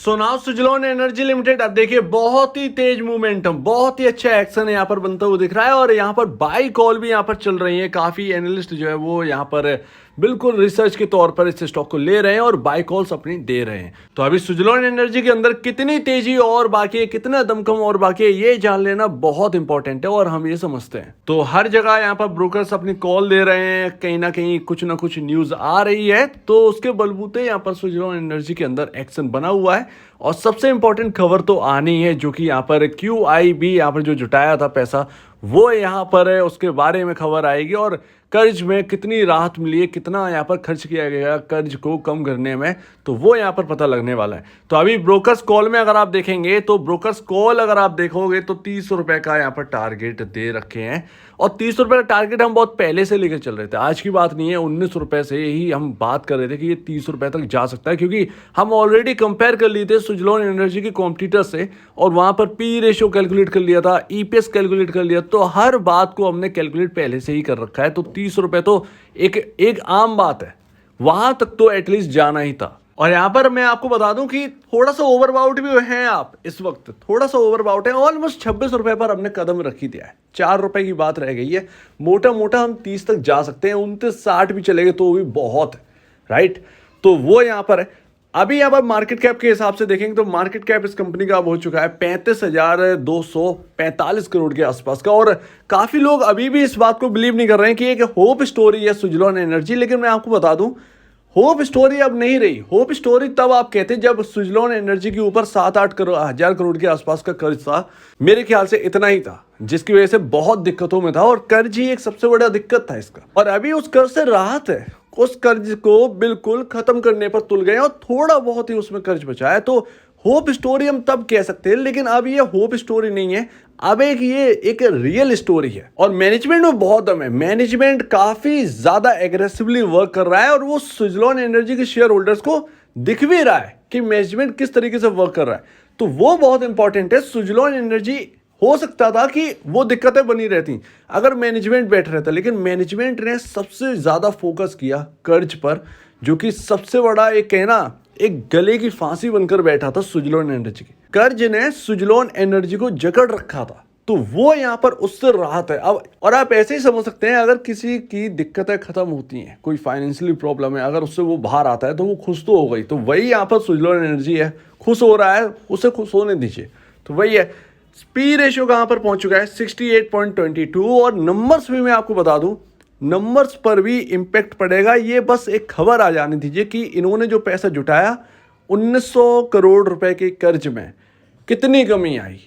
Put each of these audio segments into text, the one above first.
So now Suzlon energy limited, अब देखिए बहुत ही तेज मोमेंटम, बहुत ही अच्छा एक्शन यहाँ पर बनता हुआ दिख रहा है और यहाँ पर बाई कॉल भी यहाँ पर चल रही है। काफी एनालिस्ट जो है वो यहाँ पर बिल्कुल रिसर्च के तौर पर इस स्टॉक को ले रहे हैं और बाई कॉल्स अपनी दे रहे हैं। तो अभी सुजलोन एनर्जी के अंदर कितनी तेजी और बाकी है, कितना दमखम और बाकी है, ये जान लेना बहुत इंपॉर्टेंट है और हम ये समझते हैं। तो हर जगह यहाँ पर ब्रोकर्स अपनी कॉल दे रहे हैं, कहीं ना कहीं कुछ ना कुछ न्यूज आ रही है, तो उसके बलबूते यहाँ पर सुजलोन एनर्जी के अंदर एक्शन बना हुआ है। और सबसे इंपॉर्टेंट खबर तो आनी है, जो कि यहाँ पर QIB यहाँ पर जो जुटाया था पैसा वो यहाँ पर है, उसके बारे में खबर आएगी। और कर्ज में कितनी राहत मिली है, कितना यहाँ पर खर्च किया गया कर्ज को कम करने में, तो वो यहाँ पर पता लगने वाला है। तो अभी ब्रोकर्स कॉल में अगर आप देखेंगे तो ब्रोकर्स कॉल अगर आप देखोगे तो 30 रुपए का यहाँ पर टारगेट दे रखे हैं। और 30 रुपए का टारगेट हम बहुत पहले से लेकर चल रहे थे, आज की बात नहीं है। 19 रुपए से ही हम बात कर रहे थे कि ये 30 रुपए तक जा सकता है, क्योंकि हम ऑलरेडी कंपेयर कर लिए थे सुजलोन एनर्जी के कॉम्पिटिटर से और वहां पर पी रेशियो कैलकुलेट कर लिया था, EPS कैलकुलेट कर लिया। तो हर बात को हमने कैलकुलेट पहले से ही कर रखा है। तो 30 रुपए तो एक आम बात है, वहां तक तो एटलीस्ट जाना ही था। और यहाँ पर मैं आपको बता दूं कि थोड़ा सा ओवरबाउट भी हैं आप, इस वक्त थोड़ा सा ओवरबाउट है। ऑलमोस्ट 26 रुपए पर हमने कदम रखी दिया है, 4 रुपए की बात रह गई है। मोटा मोटा हम 30 तक जा सकते हैं, 29-60 भी चलेंगे तो भी बहुत है, राइट। तो वो यहाँ पर है। अभी यहाँ पर मार्केट कैप के हिसाब से देखेंगे तो मार्केट कैप इस कंपनी का अब हो चुका है 35,245 करोड़ के आसपास का। और काफी लोग अभी भी इस बात को बिलीव नहीं कर रहे हैं कि एक होप स्टोरी है सुजलोन एनर्जी। लेकिन मैं आपको बता दूं, होप स्टोरी अब नहीं रही। होप स्टोरी तब आप कहते जब सुजलोन एनर्जी के ऊपर 7-8 हजार करोड़ के आसपास का कर्ज था। मेरे ख्याल से इतना ही था, जिसकी वजह से बहुत दिक्कतों में था और कर्ज ही एक सबसे बड़ा दिक्कत था इसका। और अभी उस कर्ज से राहत है, उस कर्ज को बिल्कुल खत्म करने पर तुल गए और थोड़ा बहुत ही उसमें कर्ज बचा है। तो होप स्टोरी हम तब कह सकते हैं, लेकिन अब ये होप स्टोरी नहीं है, अब ये एक रियल स्टोरी है। और मैनेजमेंट में बहुत दम है, मैनेजमेंट काफी ज्यादा एग्रेसिवली वर्क कर रहा है और वो सुजलोन एनर्जी के शेयर होल्डर्स को दिख भी रहा है कि मैनेजमेंट किस तरीके से वर्क कर रहा है। तो वो बहुत इंपॉर्टेंट है। सुजलोन एनर्जी हो सकता था कि वो दिक्कतें बनी रहती अगर मैनेजमेंट बैठ रहता, लेकिन मैनेजमेंट ने सबसे ज्यादा फोकस किया कर्ज पर, जो कि सबसे बड़ा एक कहना एक गले की फांसी बनकर बैठा था सुजलोन एनर्जी की। कर्ज ने सुजलोन एनर्जी को जकड़ रखा था, तो वो यहाँ पर उससे राहत है अब। और आप ऐसे ही समझ सकते हैं, अगर किसी की दिक्कतें खत्म होती हैं, कोई फाइनेंशियली प्रॉब्लम है, अगर उससे वो बाहर आता है तो वो खुश तो हो गई। तो वही यहाँ पर सुजलोन एनर्जी है, खुश हो रहा है, उसे खुश होने दीजिए। तो वही है। पी रेशियो कहाँ पर पहुंच चुका है 68.22। और नंबर्स भी मैं आपको बता दूं, नंबर्स पर भी इंपैक्ट पड़ेगा। ये बस एक खबर आ जाने दीजिए कि इन्होंने जो पैसा जुटाया 1900 करोड़ रुपए के कर्ज में कितनी कमी आई।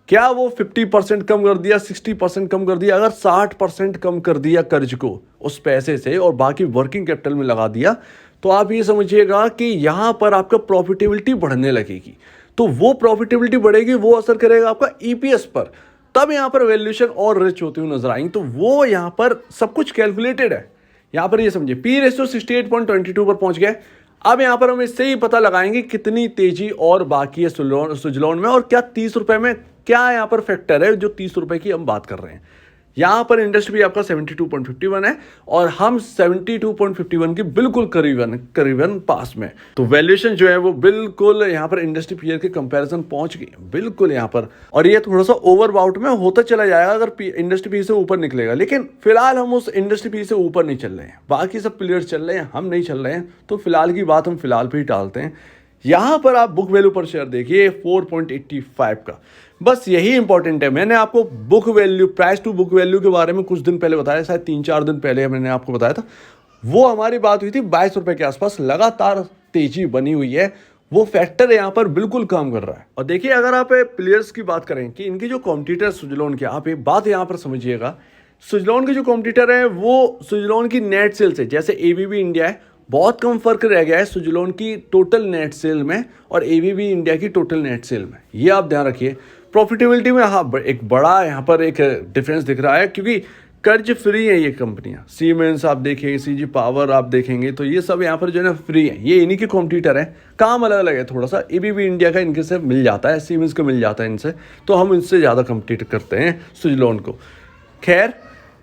क्या वो 50% कम कर दिया, 60% कम कर दिया? अगर 60% कम कर दिया कर्ज को उस पैसे से और बाकी वर्किंग कैपिटल में लगा दिया, तो आप ये समझिएगा कि यहां पर आपका प्रॉफिटेबिलिटी बढ़ने लगेगी। तो वो प्रॉफिटेबिलिटी बढ़ेगी, वो असर करेगा आपका EPS पर, तब यहाँ पर वैल्यूएशन और रिच होती हुई नजर आएंगी। तो वो यहाँ पर सब कुछ कैलकुलेटेड है। यहाँ पर ये समझिए पी रेशियो 68.22 पर पहुंच गए। अब यहाँ पर हम इससे ही पता लगाएंगे कितनी तेजी और बाकी है सुजलोन में, और क्या 30 रुपए में क्या यहाँ पर फैक्टर है जो 30 रुपए की हम बात कर रहे हैं। यहाँ पर इंडस्ट्री भी आपका 72.51 है और हम 72.51 की बिल्कुल करीबन पास में। तो वैल्यूएशन जो है वो बिल्कुल यहाँ पर इंडस्ट्री पीयर के कंपैरिजन पहुंच गई बिल्कुल यहाँ पर। और ये थोड़ा सा ओवरबाउट में होता चला जाएगा अगर इंडस्ट्री पीयर से ऊपर निकलेगा, लेकिन फिलहाल हम उस इंडस्ट्री पीयर से ऊपर नहीं चल रहे हैं। बाकी सब प्लेयर्स चल रहे हैं, हम नहीं चल रहे हैं। तो फिलहाल की बात हम फिलहाल पे ही टालते हैं। यहाँ पर आप बुक वैल्यू पर शेयर देखिए 4.85 का, बस यही इंपॉर्टेंट है। मैंने आपको book value, price to book value के बारे में कुछ दिन पहले बताया, शायद 3-4 दिन पहले मैंने आपको बताया था। वो हमारी बात हुई थी 22 रुपए के आसपास, लगातार तेजी बनी हुई है। वो फैक्टर यहाँ पर बिल्कुल काम कर रहा है। और देखिए, अगर आप प्लेयर्स की बात करें कि इनके जो कॉम्पिटिटर सुजलोन के, आप एक बात यहाँ पर समझिएगा, सुजलोन के जो कॉम्पिटिटर है वो सुजलोन की नेट सेल से, जैसे ABB इंडिया है, बहुत कम फर्क रह गया है सुजलोन की टोटल नेट सेल में और ABB इंडिया की टोटल नेट सेल में। ये आप ध्यान रखिए। प्रॉफिटेबिलिटी में हाँ एक बड़ा यहाँ पर एक डिफरेंस दिख रहा है, क्योंकि कर्ज फ्री है ये कंपनियां। सीमेंस आप देखेंगे, CG पावर आप देखेंगे, तो ये सब यहाँ पर जो है ना फ्री है। ये इन्हीं के कॉम्पिटिटर हैं, काम अलग अलग है थोड़ा सा। ABB इंडिया का इनके से मिल जाता है, सीमेंस को मिल जाता है इनसे, तो हम इनसे ज़्यादा कम्पीट करते हैं सुजलोन को। खैर,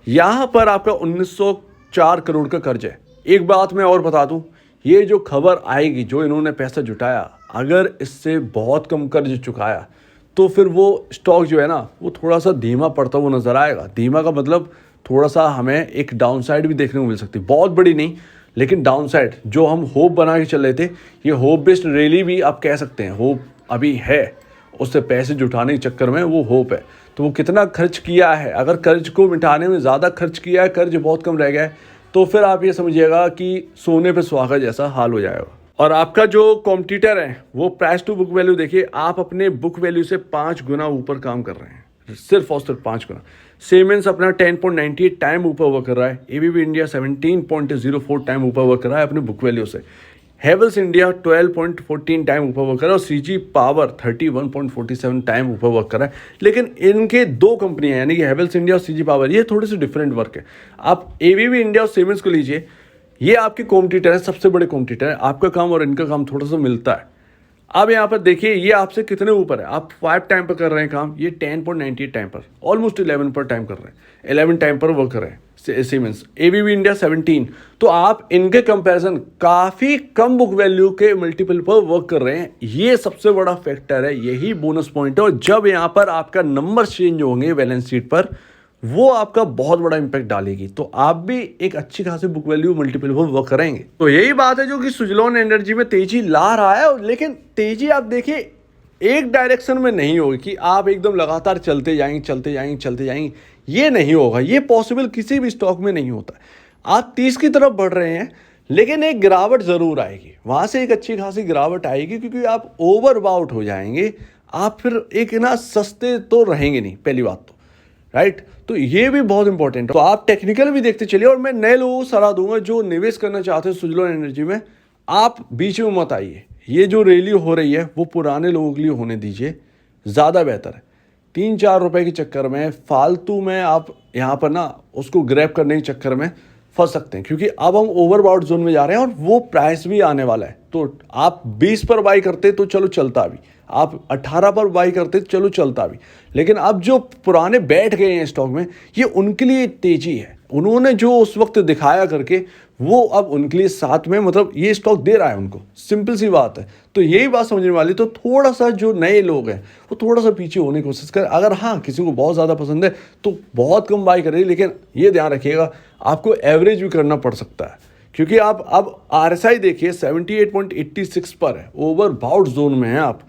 यहाँ पर आपका 1904 करोड़ का कर्ज है। एक बात मैं और बता दूं, ये जो खबर आएगी, जो इन्होंने पैसा जुटाया, अगर इससे बहुत कम कर्ज चुकाया तो फिर वो स्टॉक जो है ना वो थोड़ा सा धीमा पड़ता हुआ नजर आएगा। धीमा का मतलब थोड़ा सा हमें एक डाउन साइड भी देखने को मिल सकती है, बहुत बड़ी नहीं लेकिन डाउन साइड। जो हम होप बना के चल रहे थे, ये होप बेस्ड रैली भी आप कह सकते हैं। होप अभी है, उससे पैसे जुटाने के चक्कर में वो होप है। तो वो कितना खर्च किया है, अगर कर्ज को मिटाने में ज़्यादा खर्च किया है, कर्ज बहुत कम रह गया है, तो फिर आप ये समझिएगा कि सोने पे सुहागा जैसा हाल हो जाएगा। और आपका जो कॉम्पिटिटर है वो प्राइस टू बुक वैल्यू देखिए, आप अपने बुक वैल्यू से 5 गुना ऊपर काम कर रहे हैं, सिर्फ और सिर्फ 5 गुना। सीमेंस अपना 10.98 टाइम ऊपर वर्क कर रहा है। एबीबी इंडिया 17.04 टाइम ऊपर वर्क कर रहा है अपने बुक वैल्यू से। हेवल्स इंडिया 12.14 टाइम ऊपर वर्क कर रहा है और सीजी पावर 31.47 टाइम ऊपर वर्क कर रहा है। लेकिन इनके दो कंपनियां यानी कि हेवल्स इंडिया और सीजी पावर, ये थोड़ी सी डिफरेंट वर्क है। आप एबीबी इंडिया और सीमेंस को लीजिए, ये आपके कॉम्पिटिटर है, सबसे बड़े कॉम्पिटिटर है। आपका काम और इनका काम थोड़ा सा मिलता है। अब यहाँ पर देखिए ये आपसे कितने ऊपर है। आप 5 टाइम पर कर रहे हैं काम, ये 10.98 टाइम पर, ऑलमोस्ट 11 पर टाइम कर रहे हैं, 11 टाइम पर वर्क कर रहे हैं सीमेंस। ABB India 17। तो आप इनके कंपैरिजन काफ़ी कम बुक वैल्यू के मल्टीपल पर वर्क कर रहे हैं। ये सबसे बड़ा फैक्टर है, यही बोनस पॉइंट है। और जब यहाँ पर आपका नंबर चेंज होंगे बैलेंस शीट पर, वो आपका बहुत बड़ा इंपैक्ट डालेगी। तो आप भी एक अच्छी खासी बुक वैल्यू मल्टीपल पर वर्क करेंगे। तो यही बात है जो कि सुजलॉन एनर्जी में तेजी ला रहा है। लेकिन तेजी आप देखिए एक डायरेक्शन में नहीं होगी कि आप एकदम लगातार चलते जाएंगे चलते जाएंगे चलते जाएंगे, ये नहीं होगा। ये पॉसिबल किसी भी स्टॉक में नहीं होता। आप 30 की तरफ बढ़ रहे हैं लेकिन एक गिरावट जरूर आएगी, वहां से एक अच्छी खासी गिरावट आएगी, क्योंकि आप ओवरबाउट हो जाएंगे। आप फिर एक ना सस्ते तो रहेंगे नहीं, पहली बात तो, राइट। तो ये भी बहुत इंपॉर्टेंट है। तो आप टेक्निकल भी देखते चलिए। और मैं नए लोगों को सलाह दूंगा जो निवेश करना चाहते हैं सुजलॉन एनर्जी में, आप बीच में मत आइए। ये जो रैली हो रही है वो पुराने लोगों के लिए होने दीजिए, ज़्यादा बेहतर है। 3-4 रुपए के चक्कर में फालतू में आप यहाँ पर ना उसको ग्रैब करने के चक्कर में फंस सकते हैं, क्योंकि अब हम ओवरबाउट जोन में जा रहे हैं और वो प्राइस भी आने वाला है। तो आप 20 पर बाई करते तो चलो चलता भी, आप 18 पर बाई करते चलो चलता भी। लेकिन अब जो पुराने बैठ गए हैं स्टॉक में, ये उनके लिए तेजी है। उन्होंने जो उस वक्त दिखाया करके, वो अब उनके लिए साथ में मतलब ये स्टॉक दे रहा है उनको, सिंपल सी बात है। तो यही बात समझने वाली। तो थोड़ा सा जो नए लोग हैं वो थोड़ा सा पीछे होने की कोशिश करें। अगर हाँ किसी को बहुत ज़्यादा पसंद है तो बहुत कम बाई करें, लेकिन ये ध्यान रखिएगा आपको एवरेज भी करना पड़ सकता है, क्योंकि आप अब RSI देखिए 78.86 पर है, ओवरबाउट जोन में है आप।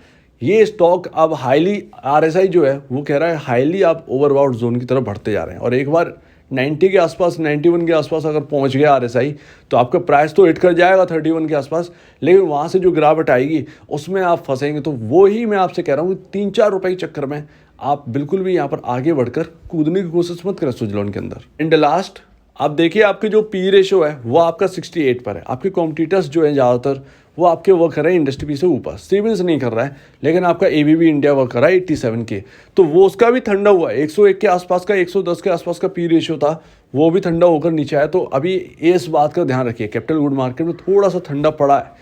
ये स्टॉक अब हाईली, RSI जो है वो कह रहा है हाईली आप ओवरबाउट जोन की तरफ बढ़ते जा रहे हैं। और एक बार 90 के आसपास, 91 के आसपास अगर पहुंच गया RSI, तो आपका प्राइस तो हिट कर जाएगा 31 के आसपास, लेकिन वहां से जो गिरावट आएगी उसमें आप फंसेंगे। तो वो ही मैं आपसे कह रहा हूँ कि 3-4 रुपए के चक्कर में आप बिल्कुल भी यहाँ पर आगे बढ़कर कूदने की कोशिश मत करें सुजलॉन के अंदर। एंड लास्ट आप देखिए आपके जो पी रेशियो है वो आपका 68 पर है। आपके कॉम्पिटिटर्स जो है ज़्यादातर वो आपके वर्क कर रहे हैं इंडस्ट्री पी से ऊपर। सीमेंस नहीं कर रहा है, लेकिन आपका एबीबी इंडिया वर्क कर रहा है 87 के, तो वो उसका भी ठंडा हुआ है। 101 के आसपास का, 110 के आसपास का पी रेशियो था, वो भी ठंडा होकर नीचे आया। तो अभी इस बात का ध्यान रखिए, कैपिटल गुड मार्केट में थोड़ा सा ठंडा पड़ा है।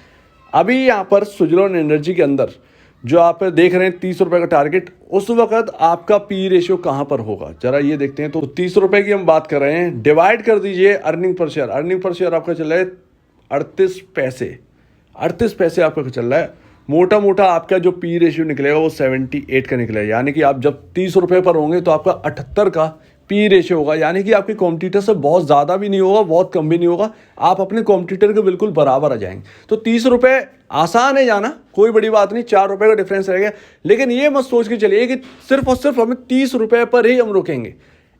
अभी यहाँ पर सुजलॉन एनर्जी के अंदर जो आप देख रहे हैं 30 रुपए का टारगेट, उस वक्त आपका पी रेशियो कहां पर होगा जरा ये देखते हैं। तो 30 रुपए की हम बात कर रहे हैं, डिवाइड कर दीजिए earning per share. Earning per share आपका चल रहा है 38 पैसे, 38 पैसे आपका चल रहा है। मोटा मोटा आपका जो पी रेशियो निकलेगा वो 78 का निकलेगा। यानी कि आप जब 30 रुपए पर होंगे तो आपका 78 का पी रेशियो होगा। यानी कि आपके कॉम्पिटिटर से बहुत ज़्यादा भी नहीं होगा, बहुत कम भी नहीं होगा, आप अपने कॉम्पिटिटर के बिल्कुल बराबर आ जाएंगे। तो 30 रुपए आसान है जाना, कोई बड़ी बात नहीं, 4 रुपए का डिफरेंस रहेगा। लेकिन ये मत सोच के चलिए कि सिर्फ और सिर्फ हमें 30 रुपए पर ही हम रुकेंगे,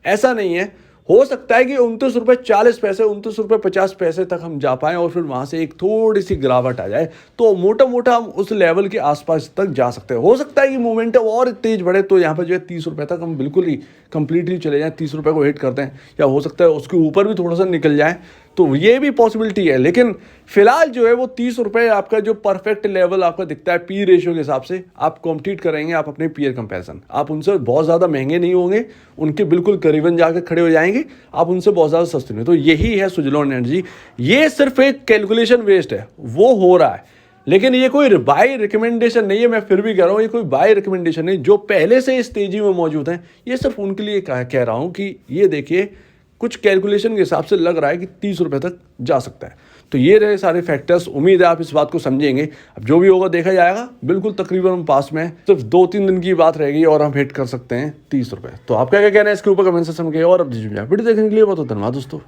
ऐसा नहीं है। हो सकता है कि 29 रुपए 40 पैसे, 29 रुपए 50 पैसे तक हम जा पाएं और फिर वहां से एक थोड़ी सी गिरावट आ जाए, तो मोटा मोटा हम उस लेवल के आसपास तक जा सकते हैं। हो सकता है कि मोमेंटम और तेज बढ़े तो यहाँ पर जो है 30 रुपए तक हम बिल्कुल ही कंप्लीटली चले जाएं, 30 रुपए को हिट करते हैं, या हो सकता है उसके ऊपर भी थोड़ा सा निकल जाए, तो ये भी पॉसिबिलिटी है। लेकिन फिलहाल जो है वो 30 रुपए आपका जो परफेक्ट लेवल आपका दिखता है पी रेशियो के हिसाब से। आप कॉम्पीट करेंगे आप अपने पीयर कंपैरिजन, आप उनसे बहुत ज़्यादा महंगे नहीं होंगे, उनके बिल्कुल करीबन जाकर खड़े हो जाएंगे, आप उनसे बहुत ज़्यादा सस्ते नहीं। तो यही है सुजलॉन एनर्जी। ये सिर्फ एक कैलकुलेशन वेस्ट है, वो हो रहा है, लेकिन ये कोई बाय रिकमेंडेशन नहीं है। मैं फिर भी कह रहा हूँ ये कोई बाय रिकमेंडेशन नहीं। जो पहले से इस तेजी में मौजूद हैं, ये सिर्फ उनके लिए कह रहा हूँ कि ये देखिए कुछ कैलकुलेशन के हिसाब से लग रहा है कि 30 रुपए तक जा सकता है। तो ये रहे सारे फैक्टर्स, उम्मीद है आप इस बात को समझेंगे। अब जो भी होगा देखा जाएगा, बिल्कुल तकरीबन हम पास में, सिर्फ 2-3 दिन की बात रहेगी और हम हिट कर सकते हैं 30 रुपये। तो आपका क्या कहना है इसके ऊपर कमेंट सेक्शन में, और अब वीडियो देखने के लिए बहुत धन्यवाद दोस्तों।